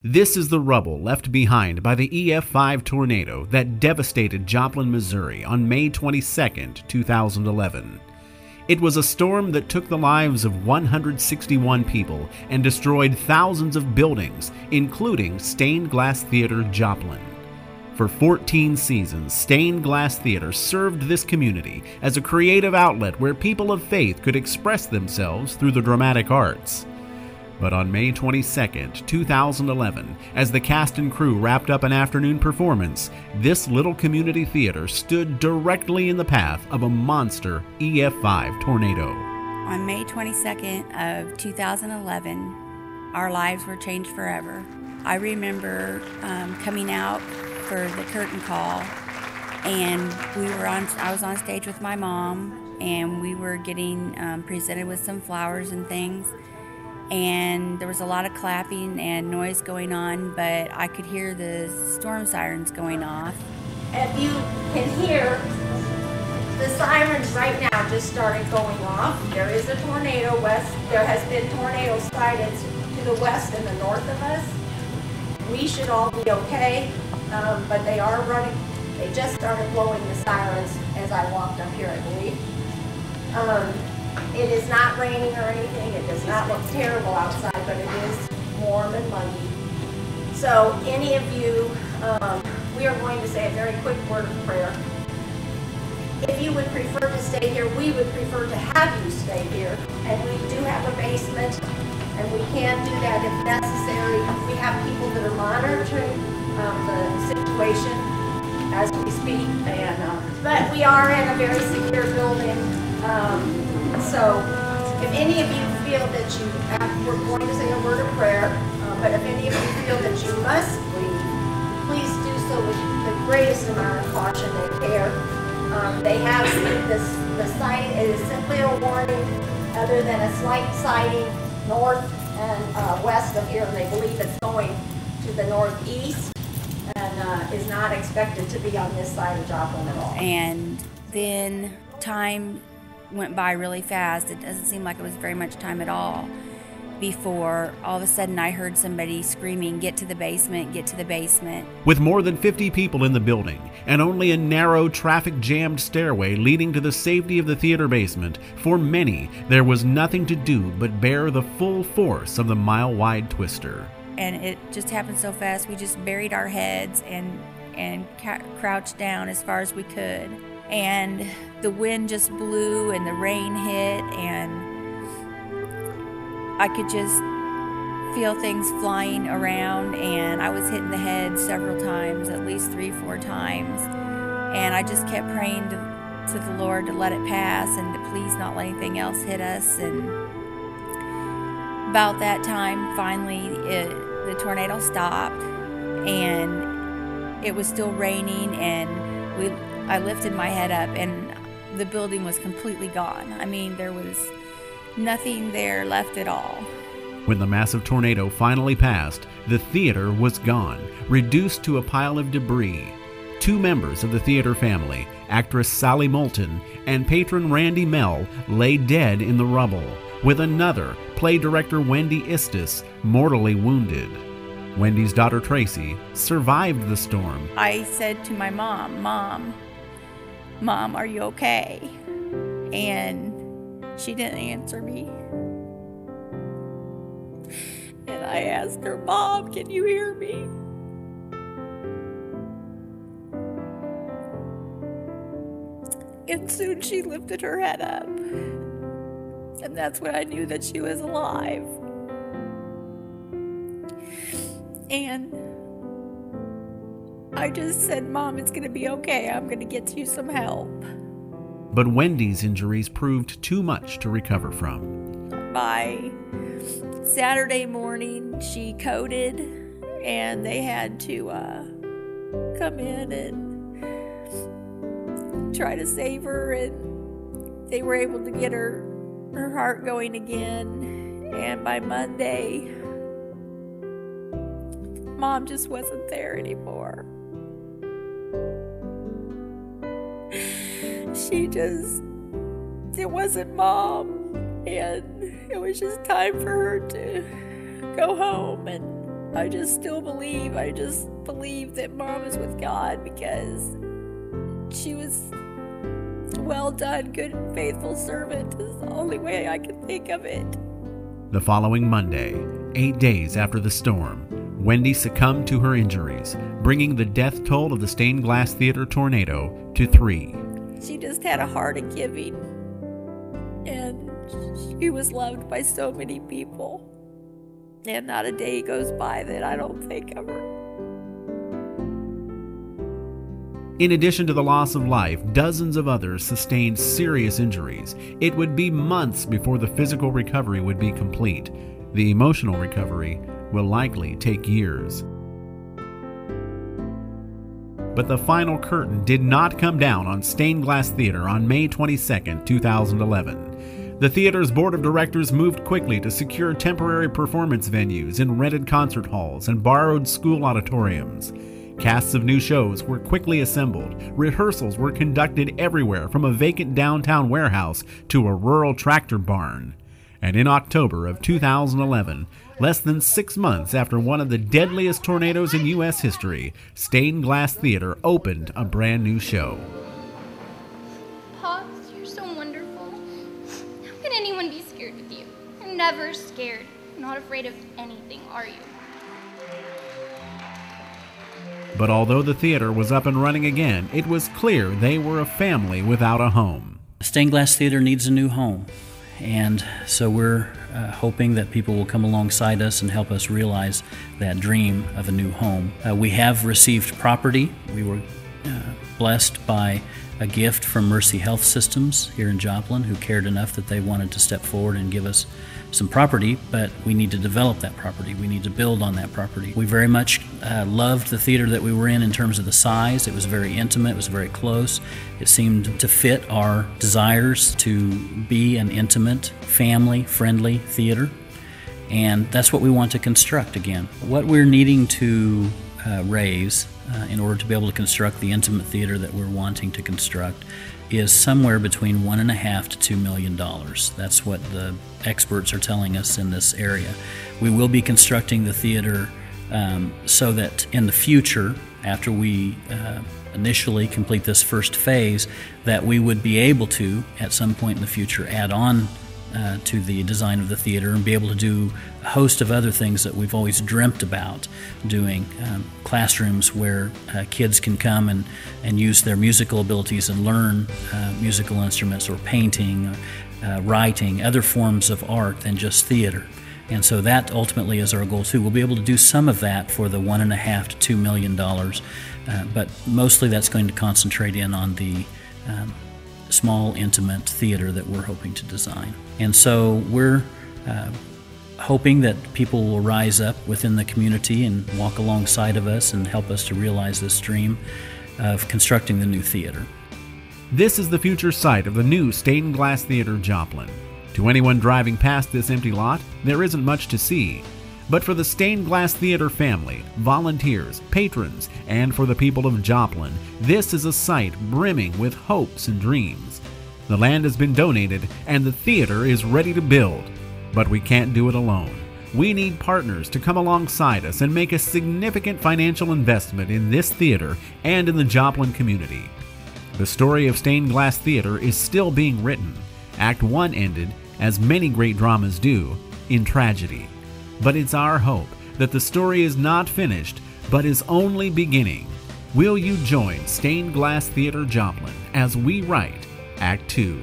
This is the rubble left behind by the EF5 tornado that devastated Joplin, Missouri on May 22, 2011. It was a storm that took the lives of 161 people and destroyed thousands of buildings, including Stained Glass Theater Joplin. For 14 seasons, Stained Glass Theater served this community as a creative outlet where people of faith could express themselves through the dramatic arts. But on May 22, 2011, as the cast and crew wrapped up an afternoon performance, this little community theater stood directly in the path of a monster EF5 tornado. On May 22nd of 2011, our lives were changed forever. I remember coming out for the curtain call, and I was on stage with my mom, and we were getting presented with some flowers and things. And there was a lot of clapping and noise going on, but I could hear the storm sirens going off. If you can hear, the sirens right now just started going off. There is a tornado west. There has been tornadoes sighted to the west and the north of us. We should all be okay, but they are running. They just started blowing the sirens as I walked up here, I believe. It is not raining or anything. It does not look terrible outside, but it is warm and muggy. So any of you, we are going to say a very quick word of prayer. If you would prefer to stay here, we would prefer to have you stay here. And we do have a basement, and we can do that if necessary. We have people that are monitoring the situation as we speak. But we are in a very secure building. So if any of you feel that we're going to say a word of prayer, but if any of you feel that you must leave, please do so with the greatest amount of caution and care. They have the sighting. It is simply a warning, other than a slight sighting north and west of here, and they believe it's going to the northeast and is not expected to be on this side of Joplin at all. And then time went by really fast. It doesn't seem like it was very much time at all before all of a sudden I heard somebody screaming, "Get to the basement, get to the basement." With more than 50 people in the building and only a narrow traffic-jammed stairway leading to the safety of the theater basement, for many there was nothing to do but bear the full force of the mile-wide twister. And it just happened so fast. We just buried our heads and crouched down as far as we could. And the wind just blew and the rain hit, and I could just feel things flying around, and I was hitting the head several times, at least 3-4 times. And I just kept praying to the Lord to let it pass and to please not let anything else hit us. And about that time, finally, the tornado stopped, and it was still raining, and I lifted my head up, and the building was completely gone. I mean, there was nothing there left at all. When the massive tornado finally passed, the theater was gone, reduced to a pile of debris. 2 members of the theater family, actress Sally Moulton and patron Randy Mell, lay dead in the rubble, with another, play director Wendy Istis, mortally wounded. Wendy's daughter Tracy survived the storm. I said to my Mom, are you okay? And she didn't answer me. And I asked her, "Mom, can you hear me?" And soon she lifted her head up. And that's when I knew that she was alive. And I just said, "Mom, it's going to be okay. I'm going to get you some help." But Wendy's injuries proved too much to recover from. By Saturday morning, she coded, and they had to come in and try to save her, and they were able to get her heart going again. And by Monday, Mom just wasn't there anymore. It wasn't Mom, and it was just time for her to go home. And I just still believe. I just believe that Mom is with God because she was a well done, good, and faithful servant is the only way I can think of it. The following Monday, 8 days after the storm, Wendy succumbed to her injuries, bringing the death toll of the Stained Glass Theater tornado to 3. She just had a heart of giving, and she was loved by so many people. And not a day goes by that I don't think of her. In addition to the loss of life, dozens of others sustained serious injuries. It would be months before the physical recovery would be complete. The emotional recovery will likely take years. But the final curtain did not come down on Stained Glass Theater on May 22, 2011. The theater's board of directors moved quickly to secure temporary performance venues in rented concert halls and borrowed school auditoriums. Casts of new shows were quickly assembled. Rehearsals were conducted everywhere from a vacant downtown warehouse to a rural tractor barn. And in October of 2011, less than 6 months after one of the deadliest tornadoes in U.S. history, Stained Glass Theater opened a brand new show. Pa, you're so wonderful. How can anyone be scared with you? You're never scared. You're not afraid of anything, are you? But although the theater was up and running again, it was clear they were a family without a home. Stained Glass Theater needs a new home. And so we're hoping that people will come alongside us and help us realize that dream of a new home. We have received property. We were blessed by a gift from Mercy Health Systems here in Joplin, who cared enough that they wanted to step forward and give us some property, but we need to develop that property. We need to build on that property. We very much loved the theater that we were in terms of the size. It was very intimate, it was very close. It seemed to fit our desires to be an intimate, family-friendly theater, and that's what we want to construct again. What we're needing to raise in order to be able to construct the intimate theater that we're wanting to construct is somewhere between $1.5 to $2 million. That's what the experts are telling us in this area. We will be constructing the theater so that in the future, after we initially complete this first phase, that we would be able to, at some point in the future, add on to the design of the theater and be able to do a host of other things that we've always dreamt about doing. Classrooms where kids can come and use their musical abilities and learn musical instruments or painting, writing, other forms of art than just theater. And so that ultimately is our goal too. We'll be able to do some of that for the $1.5 to $2 million, but mostly that's going to concentrate in on the small, intimate theater that we're hoping to design. And so we're hoping that people will rise up within the community and walk alongside of us and help us to realize this dream of constructing the new theater. This is the future site of the new Stained Glass Theater Joplin. To anyone driving past this empty lot, there isn't much to see. But for the Stained Glass Theater family, volunteers, patrons, and for the people of Joplin, this is a site brimming with hopes and dreams. The land has been donated and the theater is ready to build. But we can't do it alone. We need partners to come alongside us and make a significant financial investment in this theater and in the Joplin community. The story of Stained Glass Theater is still being written. Act 1 ended, as many great dramas do, in tragedy. But it's our hope that the story is not finished, but is only beginning. Will you join Stained Glass Theater Joplin as we write Act 2?